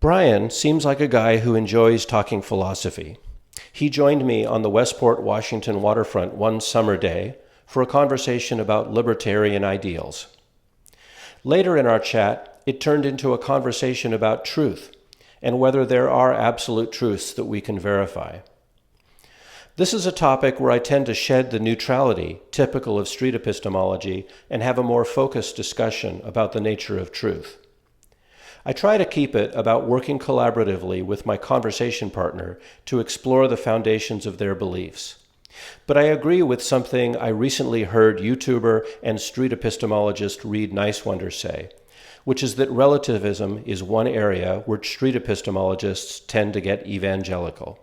Brian seems like a guy who enjoys talking philosophy. He joined me on the Westport, Washington waterfront one summer day for a conversation about libertarian ideals. Later in our chat, it turned into a conversation about truth and whether there are absolute truths that we can verify. This is a topic where I tend to shed the neutrality typical of street epistemology and have a more focused discussion about the nature of truth. I try to keep it about working collaboratively with my conversation partner to explore the foundations of their beliefs. But I agree with something I recently heard YouTuber and street epistemologist Reed Nicewonder say, which is that relativism is one area where street epistemologists tend to get evangelical.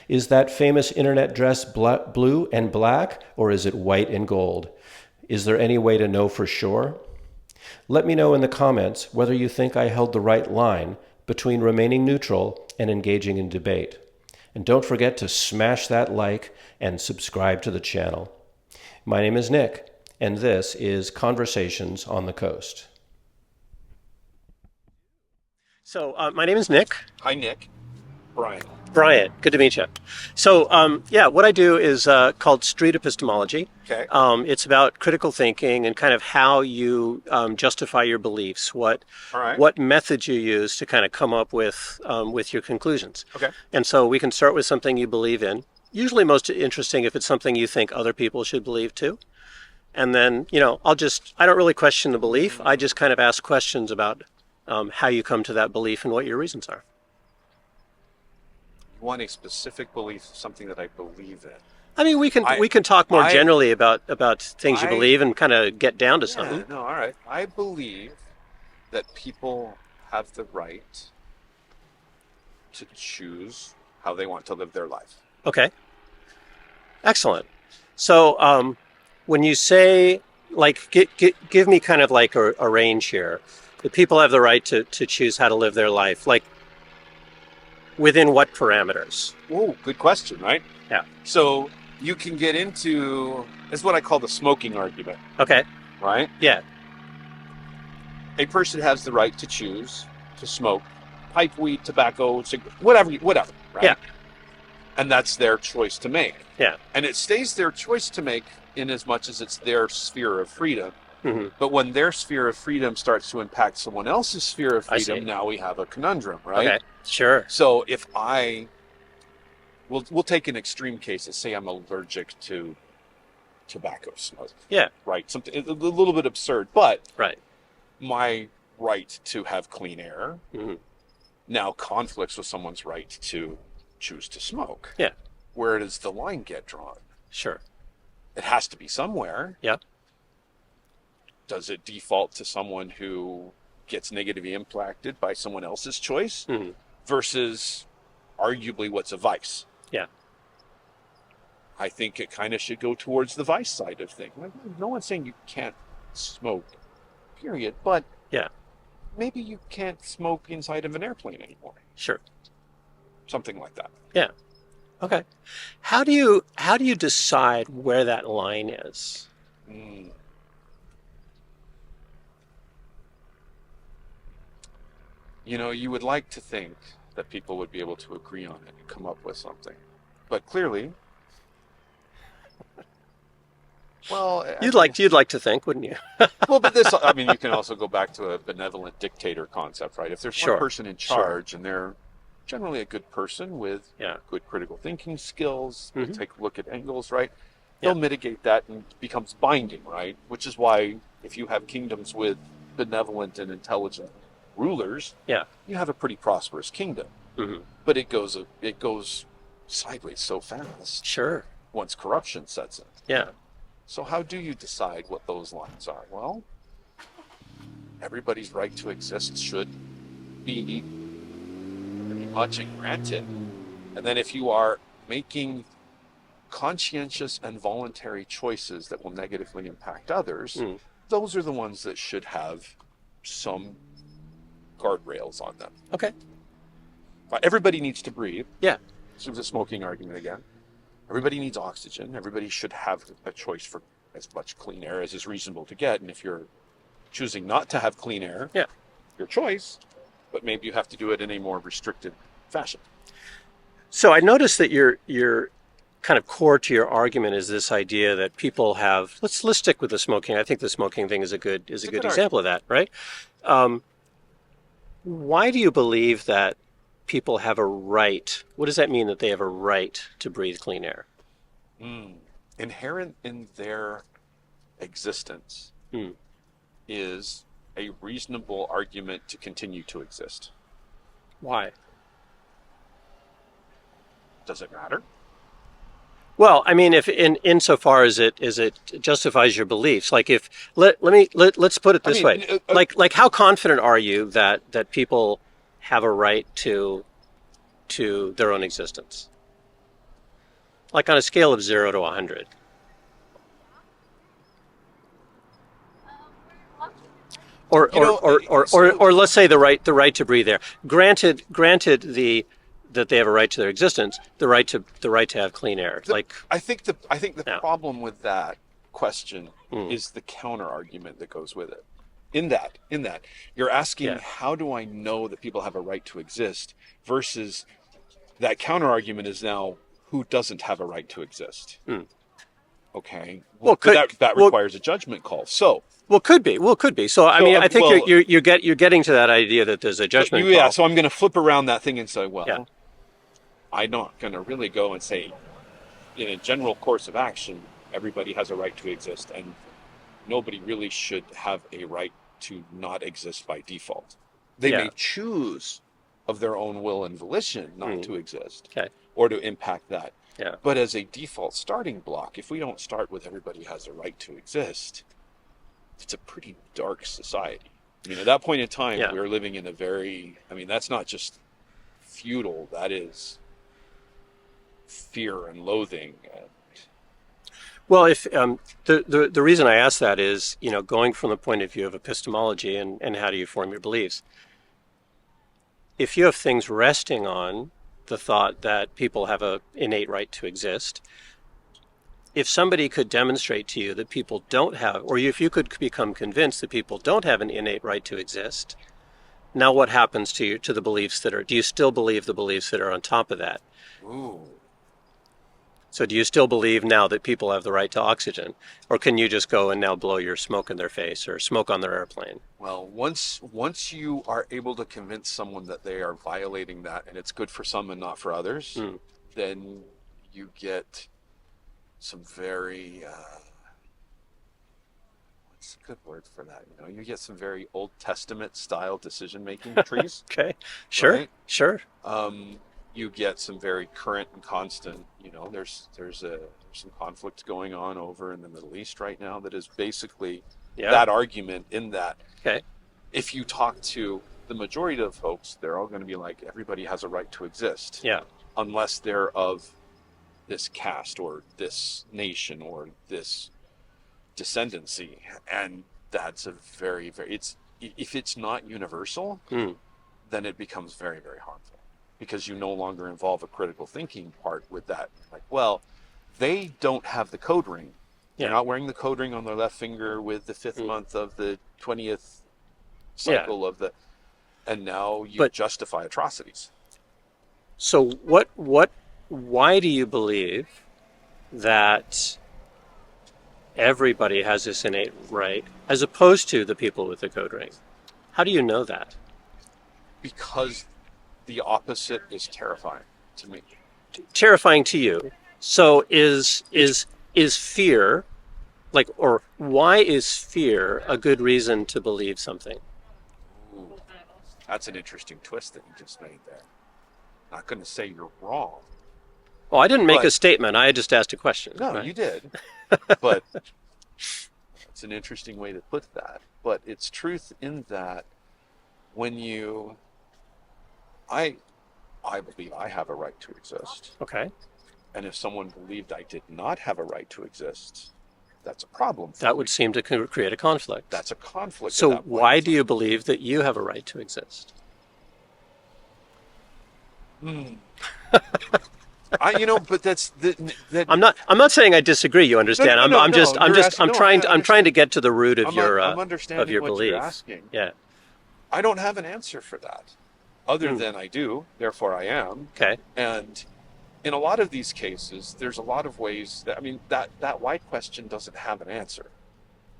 Is that famous internet dress blue and black, or is it white and gold? Is there any way to know for sure? Let me know in the comments whether you think I held the right line between remaining neutral and engaging in debate. And don't forget to smash that like and subscribe to the channel. My name is Nick, and this is Conversations on the Coast. So, my name is Nick. Hi, Nick. Brian. Brian, good to meet you. So, what I do is called street epistemology. Okay. It's about critical thinking and kind of how you justify your beliefs, what methods you use to kind of come up with your conclusions. Okay. And so we can start with something you believe in. Usually most interesting if it's something you think other people should believe too. And then, I don't really question the belief. I just kind of ask questions about how you come to that belief and what your reasons are. You want a specific belief, something that I believe in? I mean, we can talk more generally about things you believe and kind of get down to something. No, all right. I believe that people have the right to choose how they want to live their life. Okay. Excellent. So, when you say, give me kind of like a range here. The people have the right to choose how to live their life. Like, within what parameters? Oh, good question, right? Yeah. So you can get into, it's what I call the smoking argument. Okay. Right? Yeah. A person has the right to choose to smoke pipe, weed, tobacco, whatever, right? Yeah. And that's their choice to make. Yeah. And it stays their choice to make in as much as it's their sphere of freedom. Mm-hmm. But when their sphere of freedom starts to impact someone else's sphere of freedom, now we have a conundrum, right? Okay, sure. So if we'll take an extreme case. Let's say I'm allergic to tobacco smoke. Yeah. Right. Something a little bit absurd, but right. My right to have clean air mm-hmm. now conflicts with someone's right to choose to smoke. Yeah. Where does the line get drawn? Sure. It has to be somewhere. Yeah. Does it default to someone who gets negatively impacted by someone else's choice mm-hmm. versus arguably what's a vice? Yeah. I think it kind of should go towards the vice side of things. Like, no one's saying you can't smoke, period, but yeah, maybe you can't smoke inside of an airplane anymore. Sure. Something like that. Yeah. Okay. How do you decide where that line is? You would like to think that people would be able to agree on it and come up with something. But clearly, well... You'd like to think, wouldn't you? Well, but you can also go back to a benevolent dictator concept, right? If there's one person in charge and they're generally a good person with good critical thinking skills, mm-hmm. take a look at angles, right? They'll mitigate that and it becomes binding, right? Which is why if you have kingdoms with benevolent and intelligent rulers, you have a pretty prosperous kingdom. Mm-hmm. But it goes sideways so fast. Sure. Once corruption sets in. Yeah. So how do you decide what those lines are? Well, everybody's right to exist should be pretty much granted. And then if you are making conscientious and voluntary choices that will negatively impact others, those are the ones that should have some guardrails on them. Okay. Everybody needs to breathe. Yeah. This was a smoking argument again. Everybody needs oxygen. Everybody should have a choice for as much clean air as is reasonable to get. And if you're choosing not to have clean air, your choice, but maybe you have to do it in a more restricted fashion. So I noticed that your kind of core to your argument is this idea that people have. Let's stick with the smoking. I think the smoking thing is a good example of that, right? Why do you believe that people have a right? What does that mean that they have a right to breathe clean air? Inherent in their existence is a reasonable argument to continue to exist. Why? Does it matter? Well, I mean, if insofar as it justifies your beliefs, like if let's put it this way, like how confident are you that people have a right to their own existence? Like on a scale of 0 to 100. Or let's say the right to breathe air. Granted that they have a right to their existence, the right to have clean air. I think the problem with that question is the counter argument that goes with it. In that you're asking, how do I know that people have a right to exist, versus that counter argument is now, who doesn't have a right to exist? Okay. Well, that requires a judgment call. So. Well, could be. So, I mean, I think you're getting to that idea that there's a judgment call. Yeah. So I'm going to flip around that thing and say, I'm not going to really go and say, in a general course of action, everybody has a right to exist, and nobody really should have a right to not exist by default. They may choose of their own will and volition not to exist, or to impact that. Yeah. But as a default starting block, if we don't start with everybody has a right to exist, it's a pretty dark society. I mean, at that point in time, we were living in that's not just feudal, that is fear and loathing. Well, if the reason I ask that is, going from the point of view of epistemology and how do you form your beliefs, if you have things resting on the thought that people have an innate right to exist, if somebody could demonstrate to you that people don't have, or if you could become convinced that people don't have an innate right to exist, now what happens to the beliefs do you still believe the beliefs that are on top of that? Ooh. So do you still believe now that people have the right to oxygen? Or can you just go and now blow your smoke in their face or smoke on their airplane? Well, once you are able to convince someone that they are violating that and it's good for some and not for others, then you get some very, what's a good word for that? You get some very Old Testament style decision-making trees. Okay, sure, right? Sure. You get some very current and constant, there's some conflict going on over in the Middle East right now that is basically that argument, in that if you talk to the majority of folks, they're all going to be like, everybody has a right to exist. Unless they're of this caste or this nation or this descendancy. And that's a very, very, if it's not universal, then it becomes very, very harmful, because you no longer involve a critical thinking part with that. Like, well, they don't have the code ring. They're not wearing the code ring on their left finger with the 5th month of the 20th cycle of and now you justify atrocities. So why do you believe that everybody has this innate right, as opposed to the people with the code ring? How do you know that? Because the opposite is terrifying to me. Terrifying to you. So is fear, or why is fear a good reason to believe something? Ooh, that's an interesting twist that you just made there. Not going to say you're wrong. Well, I didn't make a statement. I just asked a question. No, you did. But it's an interesting way to put that. But it's truth in that when I believe I have a right to exist. Okay. And if someone believed I did not have a right to exist, that's a problem for That would seem to create a conflict. That's a conflict. So why do you believe that you have a right to exist? But that's that. I'm not saying I disagree. You understand? I'm trying to get to the root of your I'm understanding of your what belief. You're asking. Yeah. I don't have an answer for that. other than I do, therefore I am. Okay. And in a lot of these cases, there's a lot of ways that, I mean, that why question doesn't have an answer.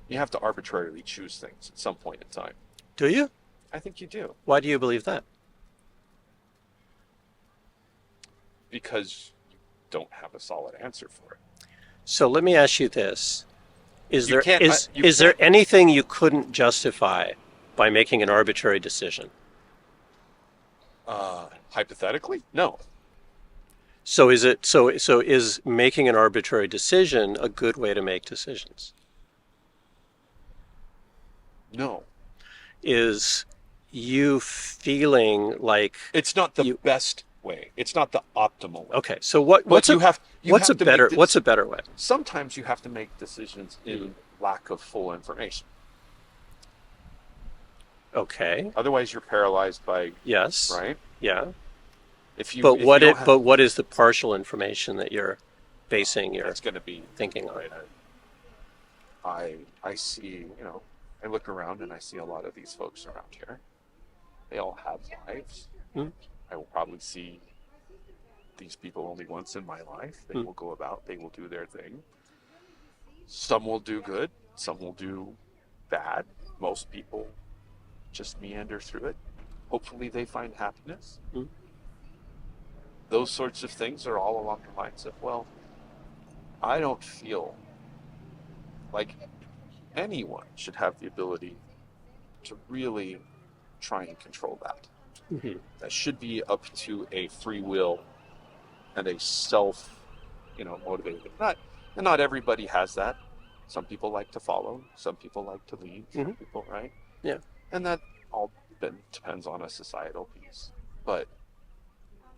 You have to arbitrarily choose things at some point in time. Do you? I think you do. Why do you believe that? Because you don't have a solid answer for it. So let me ask you this. Is You there can't- you is there can't- anything you couldn't justify by making an arbitrary decision? Hypothetically, no. So is making an arbitrary decision a good way to make decisions? No. Is you feeling like It's not the You- best way. It's not the optimal way. okay? So what's you a have what's a to make better this- what's a better way? Sometimes you have to make decisions in lack of full information. Okay. Otherwise, you're paralyzed by, Yes. right? Yeah. If you, But if what you it don't have- but what is the partial information that you're basing your It's going to be thinking on? right. I see, I look around and I see a lot of these folks around here. They all have lives. Hmm. I will probably see these people only once in my life. They will go about, they will do their thing. Some will do good, some will do bad. Most people just meander through it. Hopefully they find happiness. Hmm. Those sorts of things are all along the lines of, well, I don't feel like anyone should have the ability to really try and control that. Mhm. That should be up to a free will and a self, motivated. Not everybody has that. Some people like to follow. Some people like to lead. Some Mhm. people, right? Yeah. And that all depends on a societal piece. But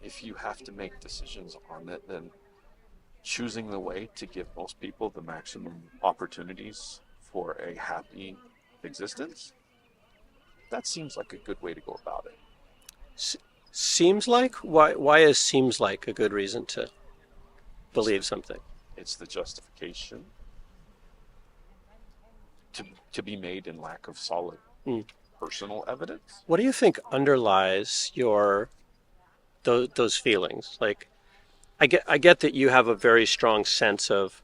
if you have to make decisions on it, then choosing the way to give most people the maximum opportunities for a happy existence, that seems like a good way to go about it. Seems like? Why is seems like a good reason to believe something? It's the justification to be made in lack of solid personal evidence. What do you think underlies those feelings? Like, I get that you have a very strong sense of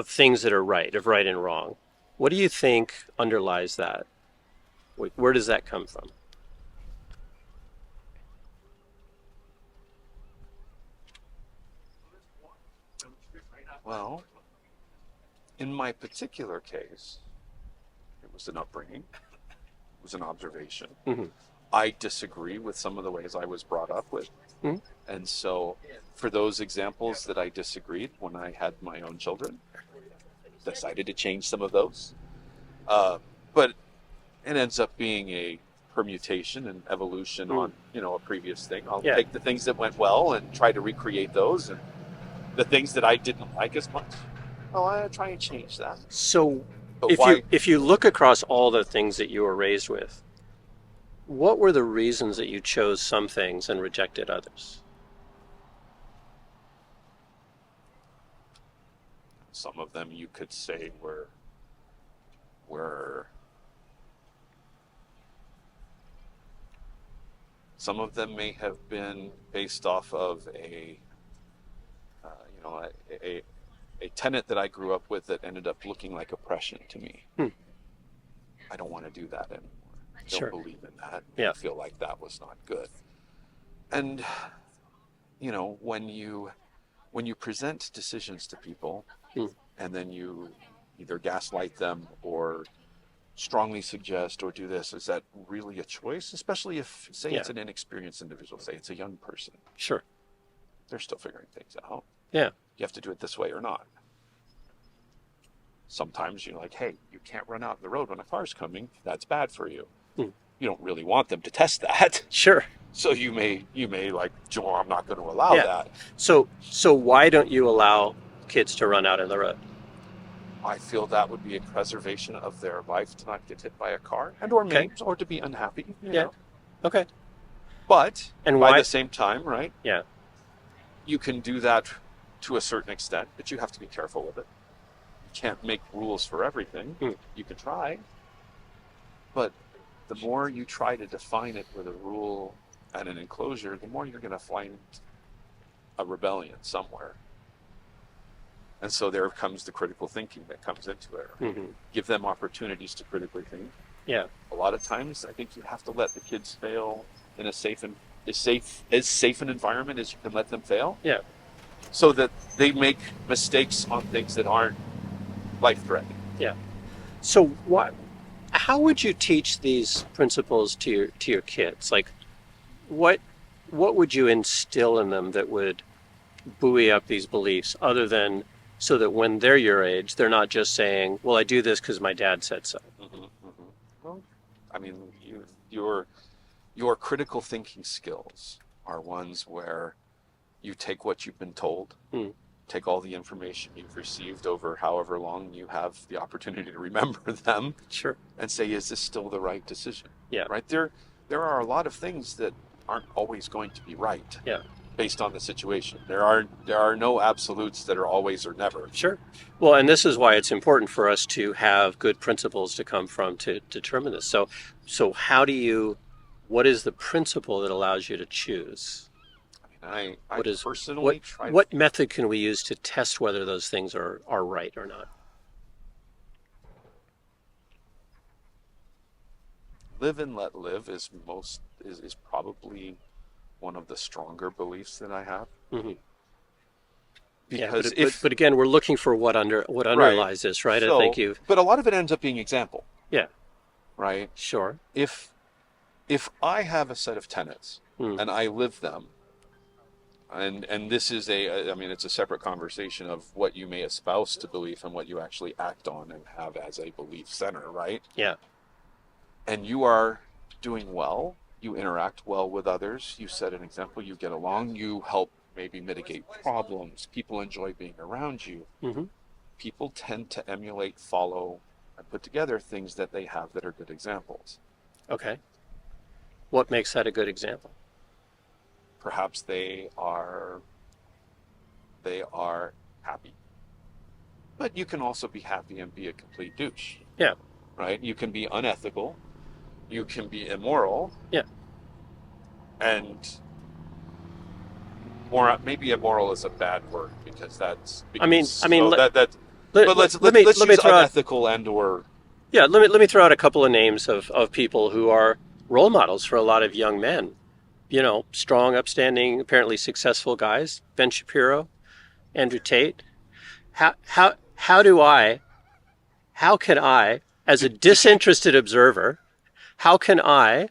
things that are right, of right and wrong. What do you think underlies that? Where does that come from? Well, in my particular case, it was an upbringing, it was an observation. Mm-hmm. I disagree with some of the ways I was brought up with. Mm-hmm. And so for those examples that I disagreed when I had my own children, decided to change some of those. But it ends up being a permutation and evolution on, a previous thing. I'll take the things that went well and try to recreate those, and the things that I didn't like as much, I try and change that. So, But why? if you look across all the things that you were raised with, what were the reasons that you chose some things and rejected others? Some of them you could say were some of them may have been based off of a tenet that I grew up with that ended up looking like oppression to me. I don't want to do that anymore. I don't believe in that. Yeah. I feel like that was not good. And when you present decisions to people and then you either gaslight them or strongly suggest or do this, is that really a choice? Especially if, say, it's an inexperienced individual, say it's a young person. Sure. They're still figuring things out. Yeah. You have to do it this way or not. Sometimes you're like, hey, you can't run out in the road when a car's coming. That's bad for you. You don't really want them to test that. Sure. So you may like, Joe, I'm not going to allow that. So why don't you allow kids to run out in the road? I feel that would be a preservation of their life to not get hit by a car and or me, or to be unhappy. You know. Okay. But And by why? the same time, right? Yeah. You can do that to a certain extent, but you have to be careful with it. You can't make rules for everything. You can try, but the more you try to define it with a rule and an enclosure, the more you're going to find a rebellion somewhere. And so there comes the critical thinking that comes into it. Mm-hmm. Give them opportunities to critically think. Yeah. A lot of times, I think you have to let the kids fail in as safe an environment as you can let them fail. Yeah. So that they make mistakes on things that aren't life-threatening. Yeah. So how would you teach these principles to your kids? Like, what would you instill in them that would buoy up these beliefs, other than so that when they're your age, they're not just saying, well, I do this because my dad said so. Mm-hmm, mm-hmm. Well, I mean, your critical thinking skills are ones where you take what you've been told, take all the information you've received over however long you have the opportunity to remember them, Sure, and say, is this still the right decision? Yeah. Right? There are a lot of things that aren't always going to be right. Yeah. Based on the situation. There are no absolutes that are always or never. Sure. Well, and this is why it's important for us to have good principles to come from to determine this. So what is the principle that allows you to choose? I What is- personally try. What method can we use to test whether those things are right or not? Live and let live is probably one of the stronger beliefs that I have. Mm-hmm. Because but again, we're looking for what underlies this, right? So, I think but a lot of it ends up being example. Yeah. Right. Sure. If I have a set of tenets and I live them, and this is it's a separate conversation of what you may espouse to belief and what you actually act on and have as a belief center, right? Yeah. And you are doing well, you interact well with others, you set an example, you get along, you help maybe mitigate problems, people enjoy being around you. Mm-hmm. People tend to emulate, follow, and put together things that they have that are good examples. Okay. What makes that a good example? Perhaps they are happy. But you can also be happy and be a complete douche. Yeah. Right? You can be unethical. You can be immoral. Yeah. And maybe immoral is a bad word because that's. Let's use unethical and/or. Yeah, let me throw out a couple of names of people who are role models for a lot of young men. You know, strong, upstanding, apparently successful guys. Ben Shapiro, Andrew Tate. How can I, as a disinterested observer, how can I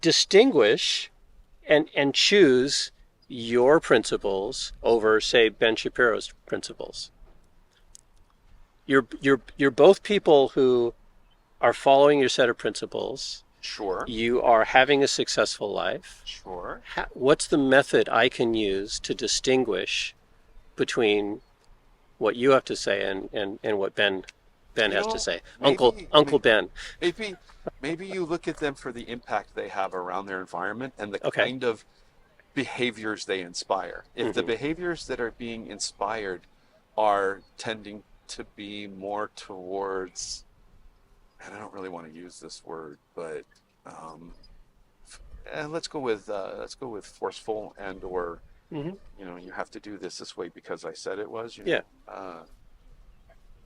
distinguish and choose your principles over, say, Ben Shapiro's principles? You're both people who are following your set of principles. Sure. You are having a successful life. Sure. What's the method I can use to distinguish between what you have to say and what Ben has to say? Uncle Ben. Maybe you look at them for the impact they have around their environment and the kind of behaviors they inspire. If the behaviors that are being inspired are tending to be more towards, and I don't really want to use this word, but let's go with forceful and/or you have to do this way because I said it was.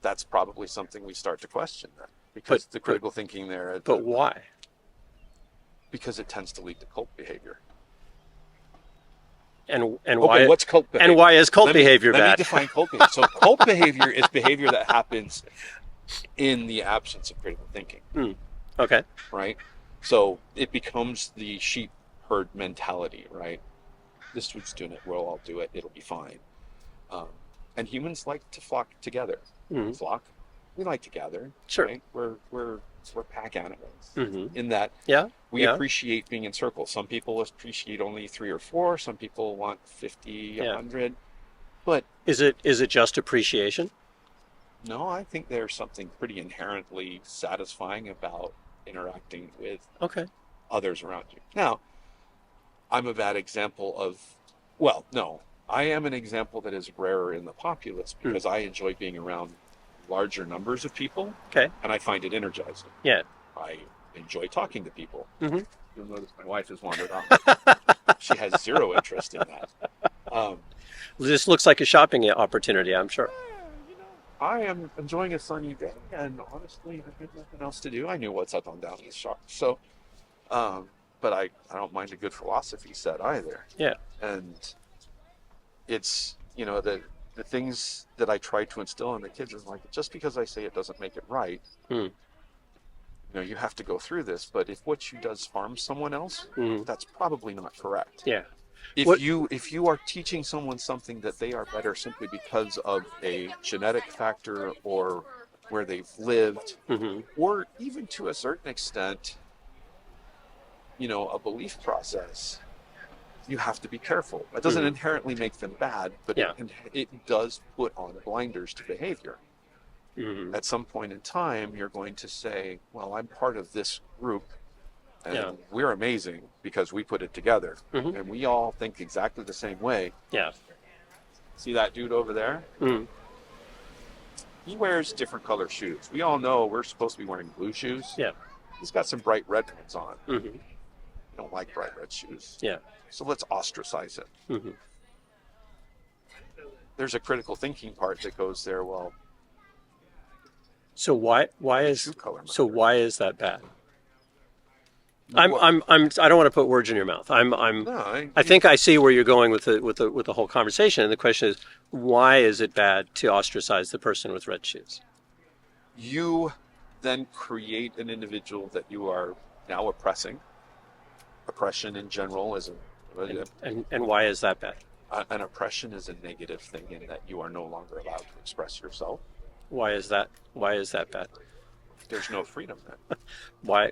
That's probably something we start to question then, because the critical thinking there. But why? Because it tends to lead to cult behavior. And why? What's cult behavior? And why is cult behavior bad? Let me define cult behavior. So cult behavior is behavior that happens in the absence of critical thinking. Okay. Right? So it becomes the sheep herd mentality, right? This dude's doing it, we'll all do it, it'll be fine. And humans like to flock together. Flock? We like to gather. Sure. Right? We're pack animals. In that we appreciate being in circles. Some people appreciate only 3 or 4, some people want 50, 100. But is it just appreciation? No, I think there's something pretty inherently satisfying about interacting with others around you. Now, I'm a bad example of, I am an example that is rarer in the populace because I enjoy being around larger numbers of people. Okay. And I find it energizing. Yeah. I enjoy talking to people. Mm-hmm. You'll notice my wife has wandered off. She has zero interest in that. This looks like a shopping opportunity, I'm sure. I am enjoying a sunny day, and honestly, I have nothing else to do. I knew what's up and down the shop, so but I don't mind a good philosophy set either. Yeah. And it's the things that I try to instill in the kids is like, just because I say it doesn't make it right. You have to go through this, but if what you does harms someone else, that's probably not correct. Yeah. If you are teaching someone something that they are better simply because of a genetic factor or where they've lived, or even to a certain extent, a belief process, you have to be careful. That doesn't inherently make them bad, but it does put on blinders to behavior. At some point in time, you're going to say, well, I'm part of this group, and we're amazing because we put it together. And we all think exactly the same way. Yeah. See that dude over there? He wears different color shoes. We all know we're supposed to be wearing blue shoes. Yeah. He's got some bright red ones on. I don't like bright red shoes. Yeah. So let's ostracize it. There's a critical thinking part that goes there. Well, so why is that bad? I don't want to put words in your mouth. I think I see where you're going with the whole conversation, and the question is, why is it bad to ostracize the person with red shoes? You then create an individual that you are now oppressing. Oppression in general is and why is that bad? An oppression is a negative thing in that you are no longer allowed to express yourself. Why is that bad? There's no freedom then. Why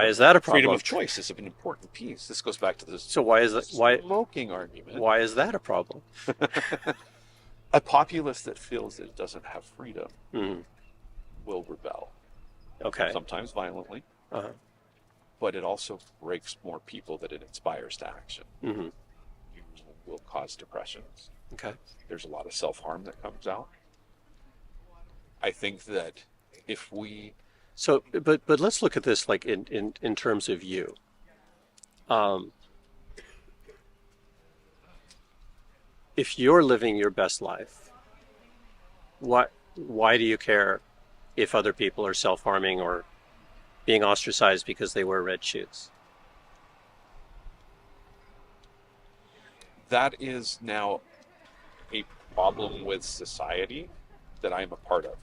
is that a problem? Freedom of choice is an important piece. This goes back to the smoking argument. Why is that a problem? A populace that feels it doesn't have freedom will rebel. Okay. Sometimes violently. But it also breaks more people that it inspires to action. You will cause depressions. Okay. There's a lot of self-harm that comes out. I think that if we... But let's look at this like in terms of you. If you're living your best life, why do you care if other people are self-harming or being ostracized because they wear red shoes? That is now a problem with society that I'm a part of.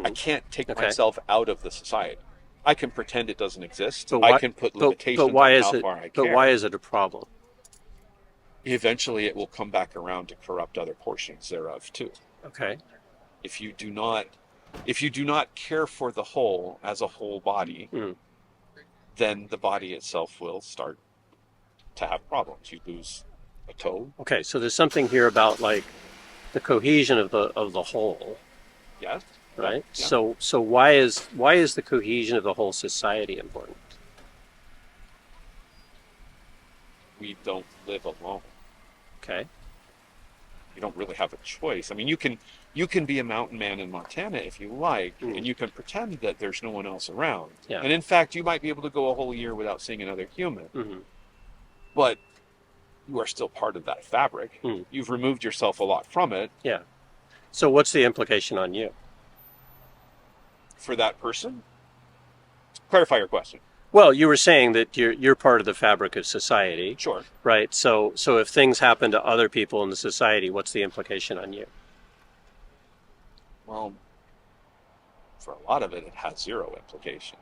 I can't take myself out of the society. I can pretend it doesn't exist. I can put limitations on how far I care. But why is it a problem? Eventually it will come back around to corrupt other portions thereof too. Okay. If you do not care for the whole as a whole body, then the body itself will start to have problems. You lose a toe. Okay, so there's something here about like the cohesion of the whole. Yes. Right? Yeah. So why is the cohesion of the whole society important? We don't live alone. Okay. You don't really have a choice. I mean, you can be a mountain man in Montana if you like, and you can pretend that there's no one else around. Yeah. And in fact, you might be able to go a whole year without seeing another human. But you are still part of that fabric. You've removed yourself a lot from it. Yeah. So what's the implication on you? For that person? Clarify your question. Well, you were saying that you're part of the fabric of society. Sure. Right. So if things happen to other people in the society, what's the implication on you? Well, for a lot of it, it has zero implication.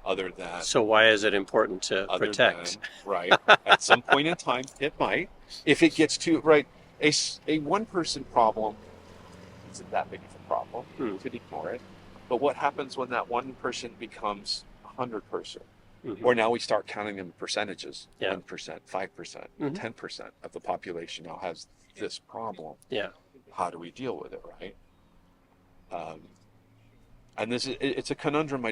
Other than... So why is it important to protect? Right. At some point in time, it might. If it gets to... Right. A one-person problem isn't that big of a problem. You could ignore it. But what happens when that one person becomes 100%? Or now we start counting them in percentages. 1%, 5%, 10% of the population now has this problem. Yeah. How do we deal with it, right? And it's a conundrum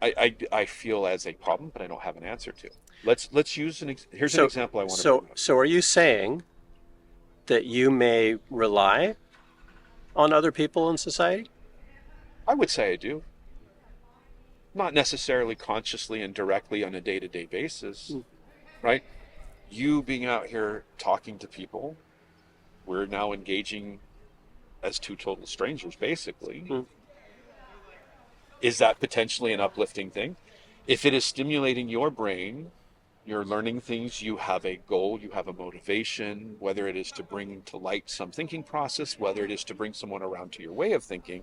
I feel as a problem, but I don't have an answer to. Let's use here's an example I want to bring up. So are you saying that you may rely on other people in society? I would say I do. not necessarily consciously and directly on a day-to-day basis, right? You being out here talking to people, we're now engaging as two total strangers, basically. Is that potentially an uplifting thing? If it is stimulating your brain, you're learning things, you have a goal, you have a motivation, whether it is to bring to light some thinking process, whether it is to bring someone around to your way of thinking,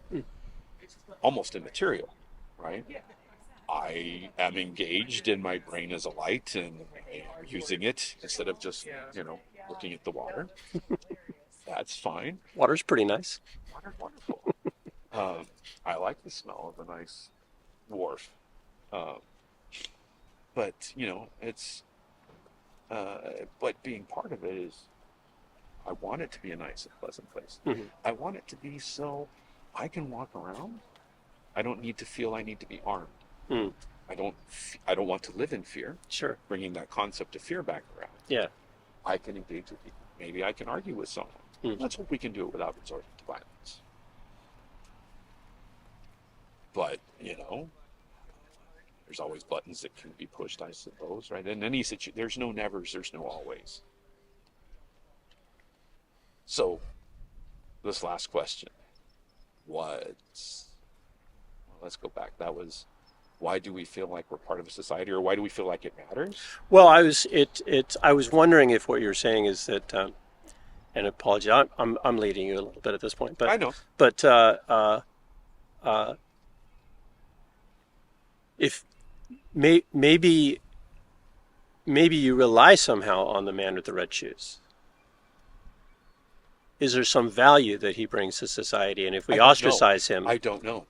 almost immaterial, right? I am engaged and my brain is alight and I'm using it instead of just, looking at the water. That's fine. Water's pretty nice. Water's wonderful. I like the smell of a nice wharf. But, it's, but being part of it is, I want it to be a nice and pleasant place. I want it to be so I can walk around. I don't need to feel I need to be armed. I don't want to live in fear. Sure. Bringing that concept of fear back around. Yeah. I can engage with people. Maybe I can argue with someone. Let's hope we can do it without resorting to violence. But, there's always buttons that can be pushed, I suppose, right? In any situation, there's no nevers, there's no always. So, this last question was, let's go back. That was, why do we feel like we're part of a society, or why do we feel like it matters? Well, I was wondering if what you're saying is that, and apology, I'm leading you a little bit at this point, but I know. But if maybe you rely somehow on the man with the red shoes. Is there some value that he brings to society, and if we ostracize him? I don't know.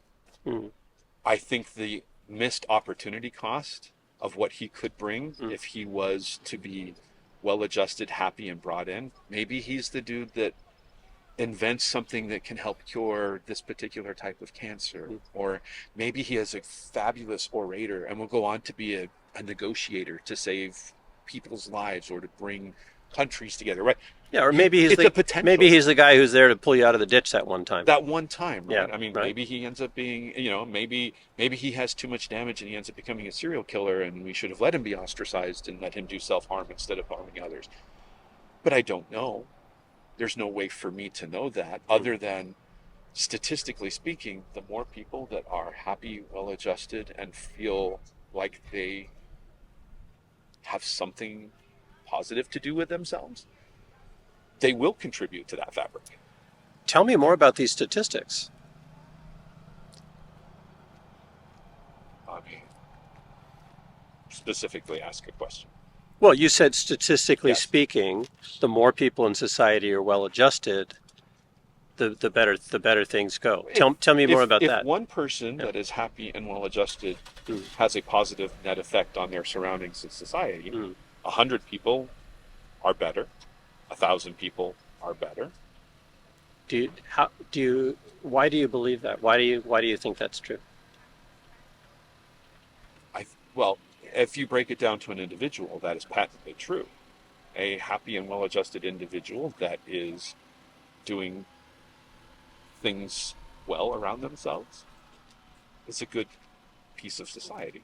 I think the missed opportunity cost of what he could bring if he was to be well-adjusted, happy, and brought in. Maybe he's the dude that invents something that can help cure this particular type of cancer. Or maybe he is a fabulous orator and will go on to be a negotiator to save people's lives or to bring countries together, right? Yeah, or maybe he's maybe he's the guy who's there to pull you out of the ditch that one time. That one time, right? Yeah, I mean, right. Maybe he ends up being, maybe he has too much damage and he ends up becoming a serial killer, and we should have let him be ostracized and let him do self-harm instead of harming others. But I don't know. There's no way for me to know that other than, statistically speaking, the more people that are happy, well-adjusted, and feel like they have something positive to do with themselves, they will contribute to that fabric. Tell me more about these statistics. I mean, specifically ask a question. Well, you said statistically Yes. speaking, the more people in society are well-adjusted, the better things go. Tell me more about that. If one person that is happy and well-adjusted has a positive net effect on their surroundings and society, 100 people are better, 1,000 people are better. Why do you believe that? Why do you think that's true? Well, if you break it down to an individual, that is patently true. A happy and well-adjusted individual that is doing things well around themselves is a good piece of society.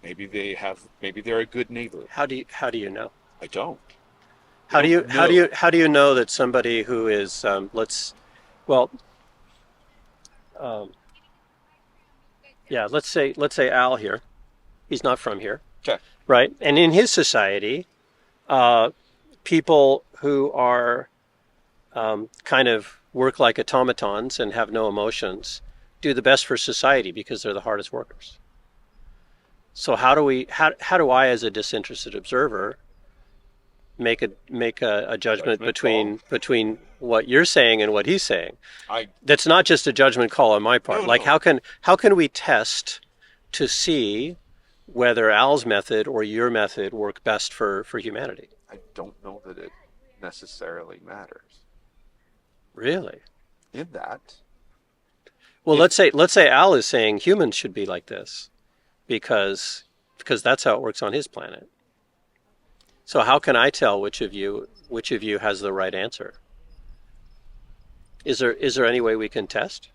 Maybe they're a good neighbor. How do you know? I don't. How do you know that somebody who is let's say Al here, he's not from here, Okay. right? And in his society, people who are kind of work like automatons and have no emotions do the best for society because they're the hardest workers. So how do I, as a disinterested observer, make a judgment between what you're saying and what he's saying? That's not just a judgment call on my part. No. How can we test to see whether Al's method or your method work best for humanity? I don't know that it necessarily matters. Really? In that. Well, let's say Al is saying humans should be like this because that's how it works on his planet. So how can I tell which of you has the right answer? Is there any way we can test?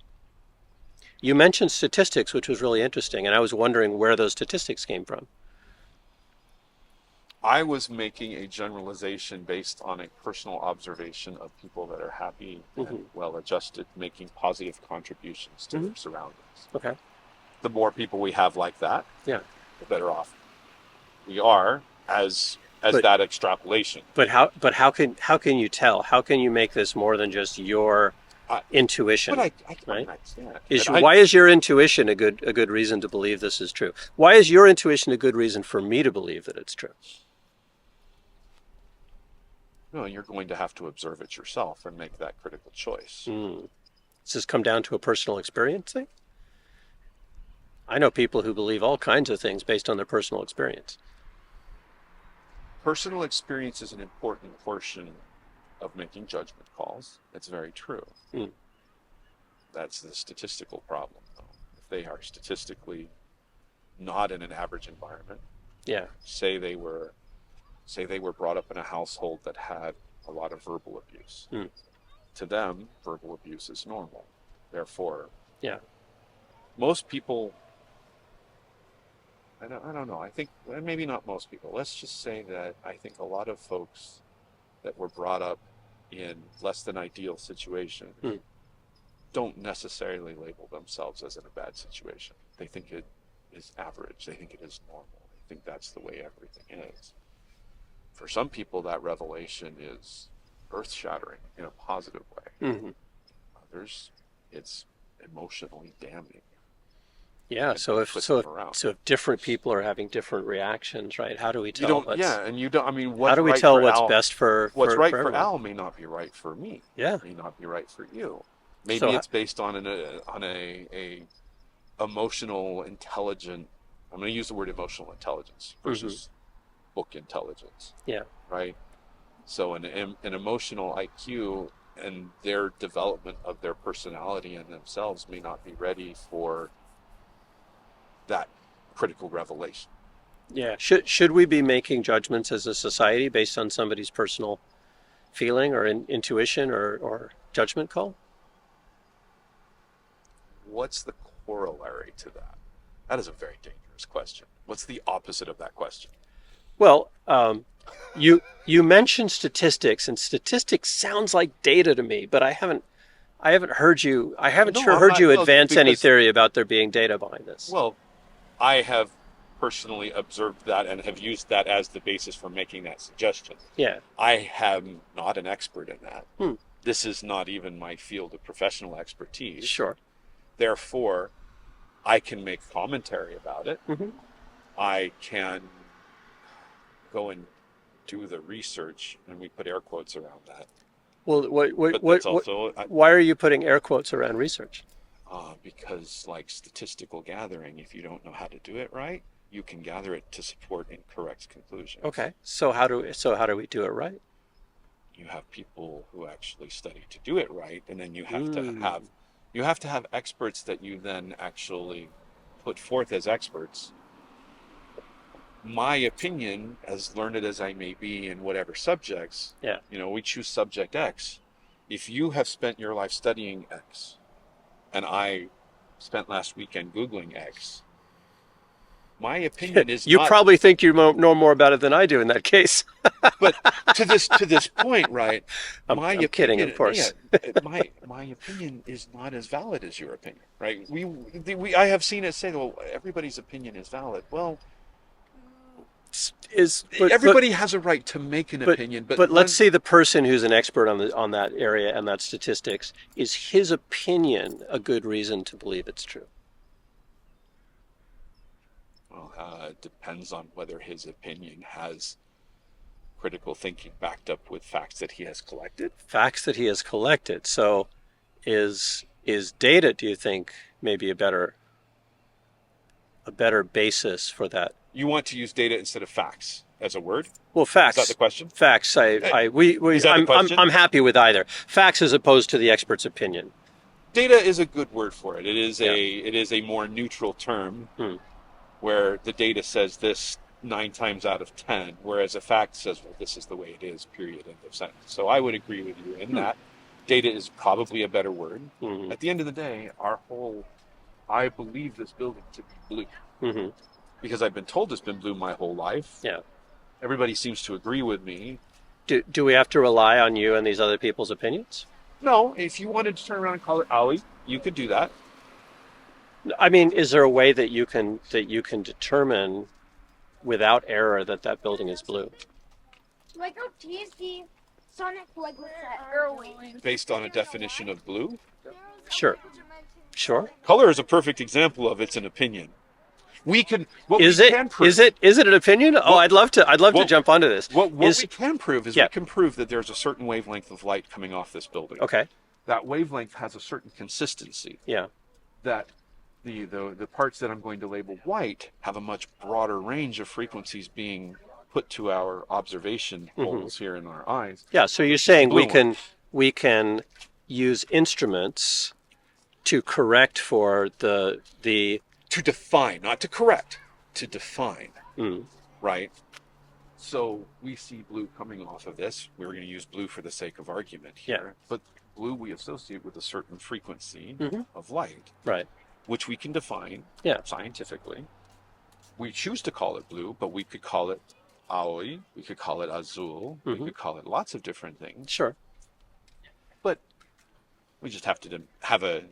You mentioned statistics, which was really interesting, and I was wondering where those statistics came from. I was making a generalization based on a personal observation of people that are happy and well adjusted, making positive contributions to their surroundings. Okay. The more people we have like that, Yeah. the better off we are as But that extrapolation. how can you tell? How can you make this more than just your I, intuition? but right? understand. Why is your intuition a good reason to believe this is true? Why is your intuition a good reason for me to believe that it's true? No, you're going to have to observe it yourself and make that critical choice. Does this come down to a personal experience thing? I know people who believe all kinds of things based on their personal experience. Personal experience is an important portion of making judgment calls. It's very true. That's the statistical problem, though. If they are statistically not in an average environment, say they were brought up in a household that had a lot of verbal abuse. To them, verbal abuse is normal. Therefore, most people, I don't know, I think, maybe not most people, let's just say that I think a lot of folks that were brought up in less than ideal situations don't necessarily label themselves as in a bad situation. They think it is average. They think it is normal. They think that's the way everything is. For some people, that revelation is earth-shattering in a positive way. Others, it's emotionally damning. Yeah. So if different people are having different reactions, right? How do we tell? How do we tell what's best for what's right for everyone? Al may not be right for me. Yeah. May not be right for you. Maybe it's based on a emotional intelligent. I'm going to use the word emotional intelligence versus book intelligence. Yeah. Right. So an emotional IQ and their development of their personality and themselves may not be ready for that critical revelation. Yeah. Should we be making judgments as a society based on somebody's personal feeling or intuition or judgment call? What's the corollary to that? That is a very dangerous question. What's the opposite of that question? Well, you mentioned statistics, and statistics sounds like data to me, but I haven't heard you advance any theory about there being data behind this. Well, I have personally observed that and have used that as the basis for making that suggestion. Yeah. I am not an expert in that. This is not even my field of professional expertise. Sure. Therefore, I can make commentary about it. I can go and do the research, and we put air quotes around that. Well, why are you putting air quotes around research? Because, like statistical gathering, if you don't know how to do it right, you can gather it to support incorrect conclusions. Okay, so how do we do it right? You have people who actually study to do it right, and then you have to have experts that you then actually put forth as experts. My opinion, as learned as I may be in whatever subjects, we choose subject X. If you have spent your life studying X, and I spent last weekend Googling X, my opinion is you probably think you know more about it than I do in that case. But to this point, right? I'm kidding, of course. My opinion is not as valid as your opinion, right? I have seen it say, well, everybody's opinion is valid. Well, everybody has a right to make an opinion, but let's say the person who's an expert on that area and that statistics, is his opinion a good reason to believe it's true? Well, it depends on whether his opinion has critical thinking backed up with facts that he has collected. Facts that he has collected. So, is data, do you think, maybe a better basis for that? You want to use data instead of facts as a word? Well, facts. Is that the question? Facts. Is that the question? I'm happy with either. Facts as opposed to the expert's opinion. Data is a good word for it. It is a more neutral term, where the data says this 9 times out of 10, whereas a fact says, well, this is the way it is, period, end of sentence. So I would agree with you in that. Data is probably a better word. At the end of the day, our whole I believe this building to be blue. Mm-hmm. Because I've been told it's been blue my whole life. Yeah. Everybody seems to agree with me. Do we have to rely on you and these other people's opinions? No, if you wanted to turn around and call it alley, you could do that. I mean, is there a way that you can determine without error that building is blue? Like how TSD Sonic like with that early. Based on a definition of blue? Sure. Sure. Color is a perfect example of it's an opinion. We can. Is it an opinion? Oh, I'd love to jump onto this. What we can prove is Yeah. we can prove that there's a certain wavelength of light coming off this building. Okay. That wavelength has a certain consistency. Yeah. That the parts that I'm going to label white have a much broader range of frequencies being put to our observation holes here in our eyes. Yeah. So you're saying Blue we can use instruments to correct for the To define, not to correct, to define, Mm. right? So we see blue coming off of this. We're going to use blue for the sake of argument here. Yeah. But blue we associate with a certain frequency Mhm. of light, Right. which we can define Yeah. scientifically. We choose to call it blue, but we could call it aoi, we could call it azul, we could call it lots of different things. Sure. But we just have to have a,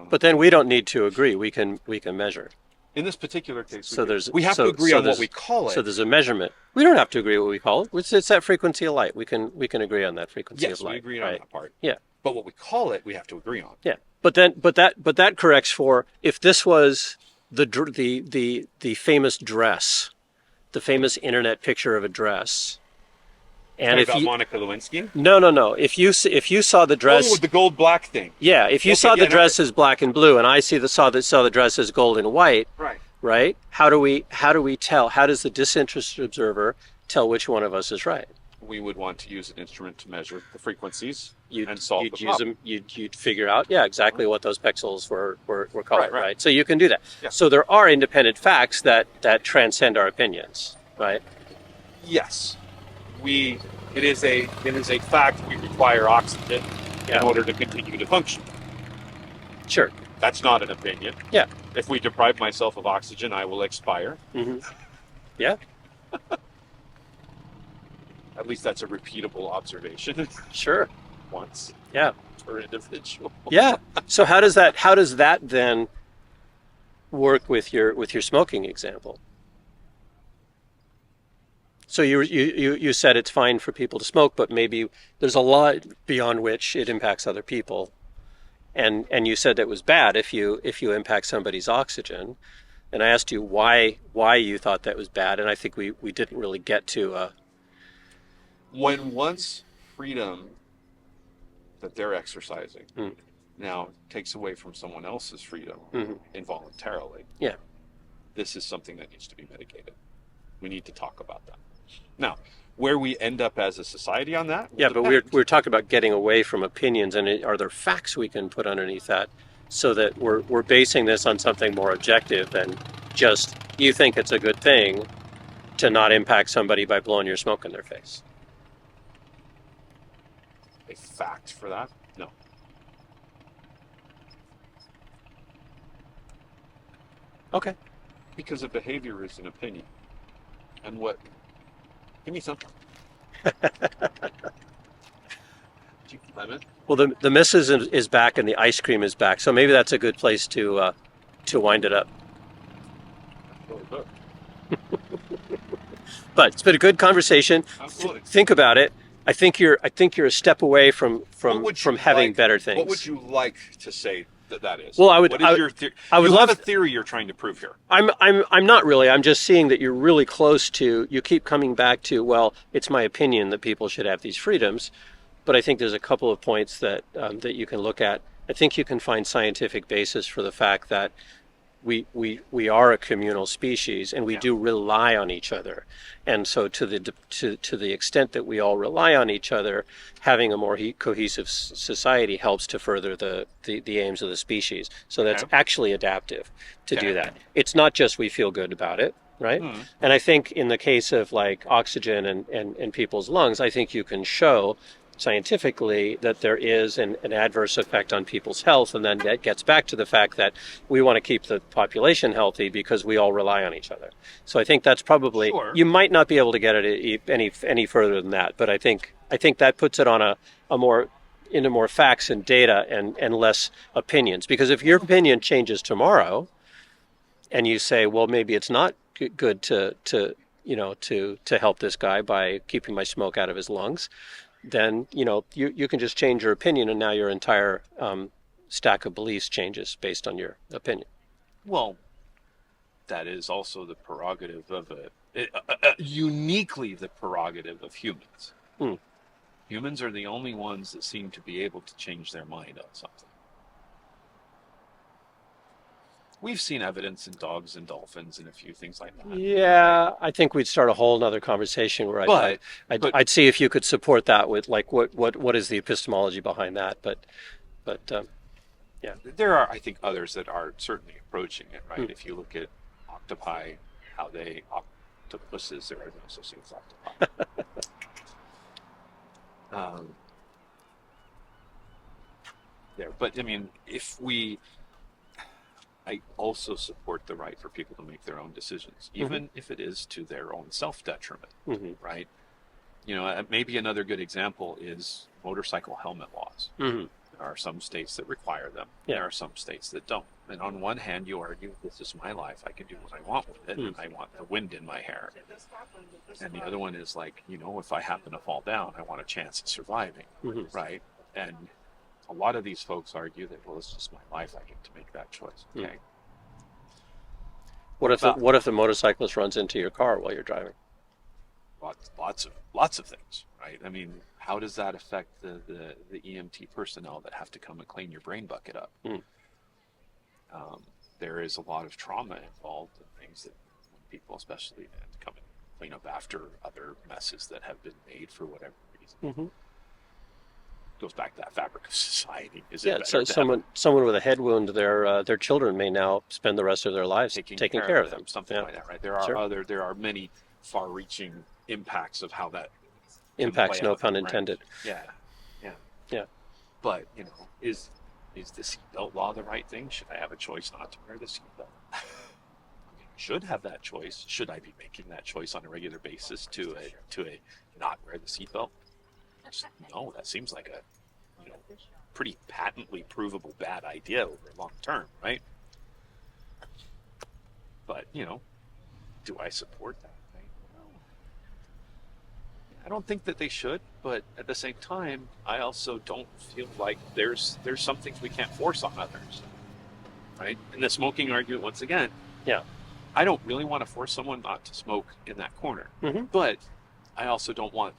But then we don't need to agree. We can measure. in this particular case, So we have to agree on what we call it. So there's a measurement. We don't have to agree what we call it. It's that frequency of light. We can agree on that frequency Yes, of light. we agree on right? that part. Yeah. But what we call it, we have to agree on. Yeah. But that corrects for if this was the famous dress, the famous internet picture of a dress. And if about you Monica Lewinsky? No. If you saw the dress, with the gold black thing. yeah. If you Okay, saw the yeah, dress as black and blue, and I saw the dress as gold and white, Right. right? How do we tell? How does the disinterested observer tell which one of us is right? We would want to use an instrument to measure the frequencies You'd and solve the use problem. them. You'd figure out, exactly what those pixels were called, Right. right? So you can do that. Yeah. So there are independent facts that transcend our opinions, right? Yes. It is a fact we require oxygen in order to continue to function. Sure. That's not an opinion. Yeah. If we deprive myself of oxygen, I will expire. Mm-hmm. Yeah. At least that's a repeatable observation Sure. once Yeah. per individual. Yeah. So how does that then work with your smoking example? So you said it's fine for people to smoke, but maybe there's a law beyond which it impacts other people, and you said it was bad if you impact somebody's oxygen, and I asked you why you thought that was bad, and I think we didn't really get to. When one's freedom that they're exercising now takes away from someone else's freedom involuntarily, Yeah. this is something that needs to be mitigated. We need to talk about that. Now, where we end up as a society on that? Yeah, but we're talking about getting away from opinions, and are there facts we can put underneath that, so that we're basing this on something more objective than just you think it's a good thing to not impact somebody by blowing your smoke in their face. A fact for that? No. Okay. Because a behavior is an opinion. And what? Give me some. Lemon? Well, the missus is back and the ice cream is back, so maybe that's a good place to wind it up. Really good. But it's been a good conversation. Absolutely. Think about it. I think you're a step away from having better things. What would you like to say that is? Well, I would. What is your theory? I would you love have a theory you're trying to prove here. I'm not really. I'm just seeing that you're really close to. You keep coming back to. Well, it's my opinion that people should have these freedoms, but I think there's a couple of points that you can look at. I think you can find scientific basis for the fact that we are a communal species, and we do rely on each other, and so to the extent that we all rely on each other, having a more cohesive society helps to further the aims of the species. So that's actually adaptive to do that. It's not just we feel good about it, right? And I think in the case of like oxygen and people's lungs, I think you can show scientifically that there is an adverse effect on people's health, and then that gets back to the fact that we want to keep the population healthy because we all rely on each other. So I think that's probably, Sure. you might not be able to get it any further than that, but I think that puts it on a more into more facts and data and less opinions. Because if your opinion changes tomorrow, and you say, well, maybe it's not good to help this guy by keeping my smoke out of his lungs, then you can just change your opinion, and now your entire stack of beliefs changes based on your opinion. Well, that is also the prerogative of uniquely the prerogative of humans. Humans are the only ones that seem to be able to change their mind on something. We've seen evidence in dogs and dolphins and a few things like that. Yeah, I think we'd start a whole other conversation where I'd see if you could support that with like what is the epistemology behind that. But yeah, there are, I think, others that are certainly approaching it. Right? If you look at octopi, how they octopuses, there are no such things as octopi. But I mean, I also support the right for people to make their own decisions, even if it is to their own self-detriment, right? Maybe another good example is motorcycle helmet laws. There are some states that require them. Yeah. There are some states that don't. And on one hand, you argue, this is my life. I can do what I want with it. And I want the wind in my hair. And the other one is like, if I happen to fall down, I want a chance at surviving, right? And a lot of these folks argue that, well, it's just my life. I get to make that choice. Okay. What if the motorcyclist runs into your car while you're driving? Lots of things, right? I mean, how does that affect the EMT personnel that have to come and clean your brain bucket up? There is a lot of trauma involved in things that people, especially, have to come and clean up after other messes that have been made for whatever reason. Goes back to that fabric of society. So someone with a head wound, their children may now spend the rest of their lives taking care of them. Something like that, right? There are many far-reaching impacts of how that impacts, no pun intended. Yeah. But is the seatbelt law the right thing? Should I have a choice not to wear the seatbelt? I should have that choice. Should I be making that choice on a regular basis to not wear the seatbelt? No, that seems like a pretty patently provable bad idea over long term, right? But do I support that? I don't think that they should, but at the same time, I also don't feel like there's some things we can't force on others, right? In the smoking argument, once again, I don't really want to force someone not to smoke in that corner, but I also don't want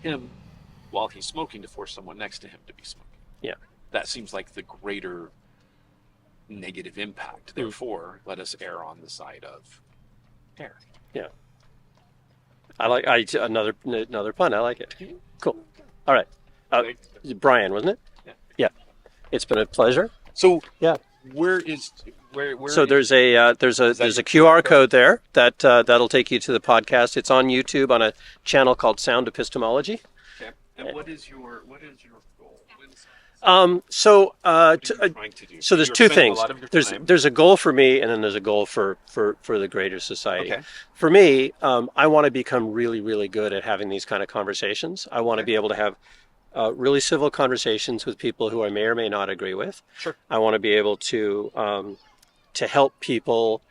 him, while he's smoking, to force someone next to him to be smoking. Yeah. That seems like the greater negative impact. Therefore, let us err on the side of care. Yeah. Another pun. I like it. Cool. All right. Brian, wasn't it? Yeah. It's been a pleasure. So yeah. Where So there's a QR code there that'll take you to the podcast. It's on YouTube on a channel called Sound Epistemology. Okay. And what is your goal? So there's two things. There's a goal for me, and then there's a goal for the greater society. Okay. For me, I want to become really, really good at having these kind of conversations. I want to be able to have really civil conversations with people who I may or may not agree with. Sure. I want to be able to help people,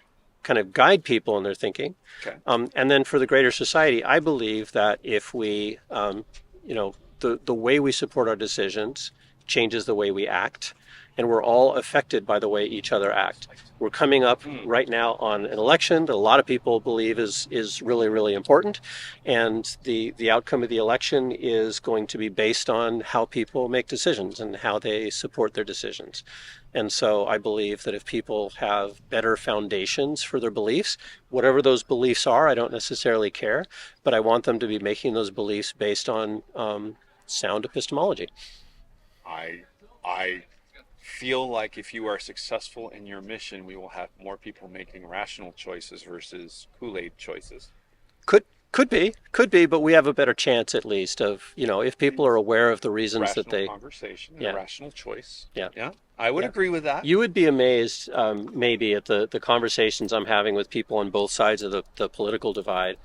kind of guide people in their thinking. Okay. And then for the greater society, I believe that if we, the way we support our decisions changes the way we act, and we're all affected by the way each other act. We're coming up right now on an election that a lot of people believe is really, really important, and the outcome of the election is going to be based on how people make decisions and how they support their decisions. And so I believe that if people have better foundations for their beliefs, whatever those beliefs are, I don't necessarily care, but I want them to be making those beliefs based on sound epistemology. I feel like if you are successful in your mission, we will have more people making rational choices versus Kool-Aid choices. Could be. Could be, but we have a better chance at least of, if people are aware of the reasons that Rational they, conversation and yeah, a rational choice. yeah, Yeah, I would yeah. agree with that. You would be amazed, maybe at the conversations I'm having with people on both sides of the political divide.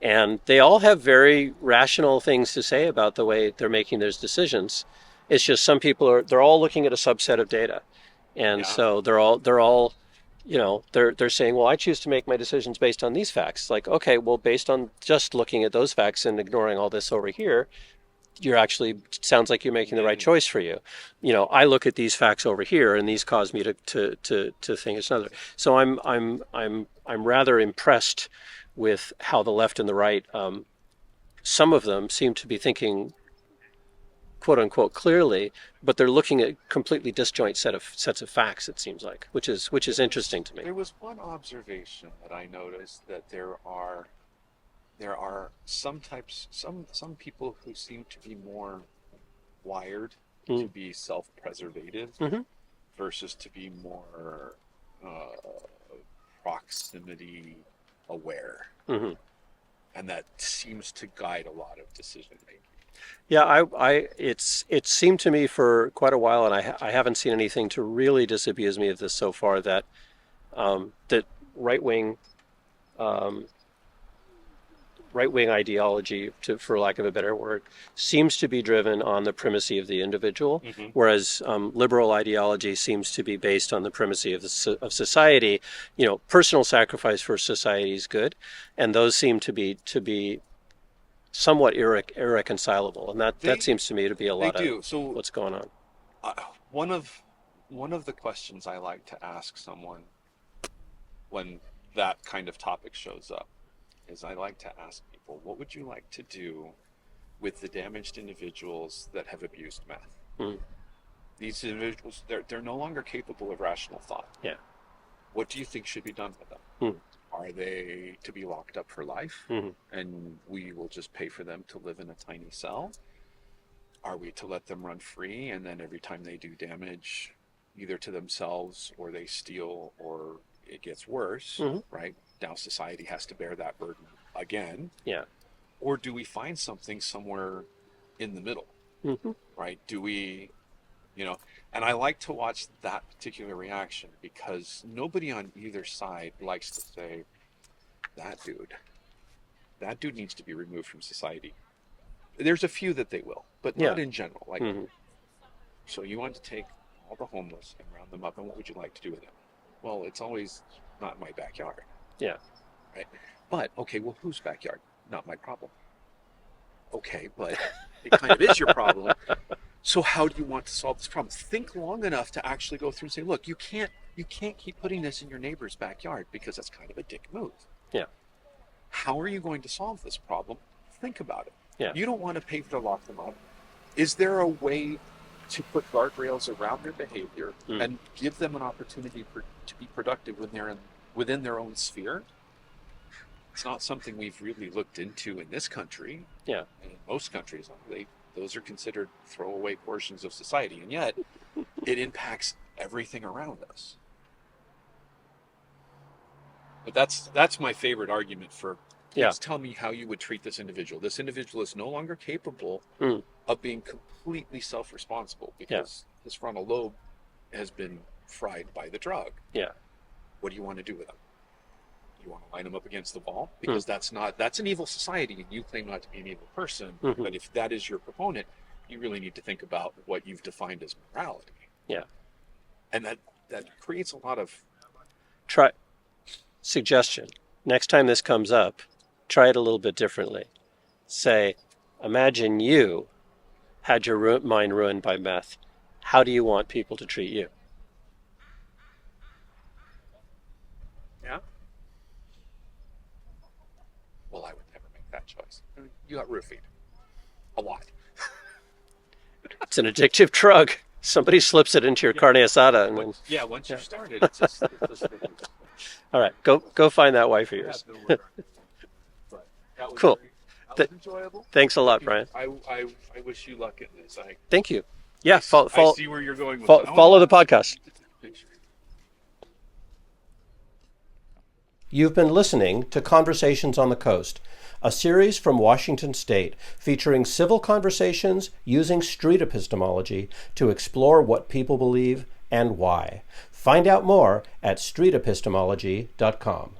And they all have very rational things to say about the way they're making those decisions. It's just some people they're all looking at a subset of data. And Yeah. so they're all, they're saying, well, I choose to make my decisions based on these facts. Like, okay, well, based on just looking at those facts and ignoring all this over here, you're actually sounds like you're making the right choice for you. I look at these facts over here, and these cause me to think it's another. So I'm rather impressed with how the left and the right, some of them seem to be thinking, quote unquote, clearly, but they're looking at completely disjoint sets of facts. It seems like, which is interesting to me. There was one observation that I noticed, that there are some people who seem to be more wired to be self-preservative versus to be more proximity aware, and that seems to guide a lot of decision making. Yeah, it seemed to me for quite a while, and I haven't seen anything to really disabuse me of this so far, that that right wing ideology, for lack of a better word, seems to be driven on the primacy of the individual, whereas liberal ideology seems to be based on the primacy of society. Personal sacrifice for society is good, and those seem to be somewhat irreconcilable, and that seems to me to be a lot of what's going on. One of the questions I like to ask someone when that kind of topic shows up is, I like to ask people, what would you like to do with the damaged individuals that have abused meth? These individuals, they're no longer capable of rational thought. Yeah. What do you think should be done with them? Are they to be locked up for life, and we will just pay for them to live in a tiny cell? Are we to let them run free, and then every time they do damage, either to themselves or they steal or it gets worse, right? Now society has to bear that burden again. Yeah. Or do we find something somewhere in the middle, right? Do we, and I like to watch that particular reaction, because nobody on either side likes to say, that dude needs to be removed from society. There's a few that they will, but not in general. Like, so you want to take all the homeless and round them up, and what would you like to do with them? Well, it's always not in my backyard. Yeah. Right. But, okay, well, whose backyard? Not my problem. Okay, but it kind of is your problem. So how do you want to solve this problem? Think long enough to actually go through and say, look, you can't keep putting this in your neighbor's backyard, because that's kind of a dick move. Yeah. How are you going to solve this problem? Think about it. Yeah. You don't want to pay to lock them up. Is there a way to put guardrails around their behavior and give them an opportunity to be productive when they're within their own sphere? It's not something we've really looked into in this country. Yeah. And in most countries, those are considered throwaway portions of society, and yet it impacts everything around us. But that's my favorite argument for, please tell me how you would treat this individual. This individual is no longer capable of being completely self-responsible, because his frontal lobe has been fried by the drug. Yeah. What do you want to do with him? You want to line him up against the wall? Because that's an evil society, and you claim not to be an evil person. But if that is your proponent, you really need to think about what you've defined as morality. Yeah. And that creates a lot of... Suggestion. Next time this comes up, try it a little bit differently. Say, imagine you had your mind ruined by meth. How do you want people to treat you? Yeah? Well, I would never make that choice. You got roofied. A lot. It's an addictive drug. Somebody slips it into your carne asada. And once you've started, it's just... All right, go find that wife of yours. Cool. That was enjoyable. Thanks a lot, Brian. I wish you luck in this. Thank you. Yeah, I see where you're going with follow the podcast. You've been listening to Conversations on the Coast, a series from Washington State featuring civil conversations using street epistemology to explore what people believe and why. Find out more at streetepistemology.com.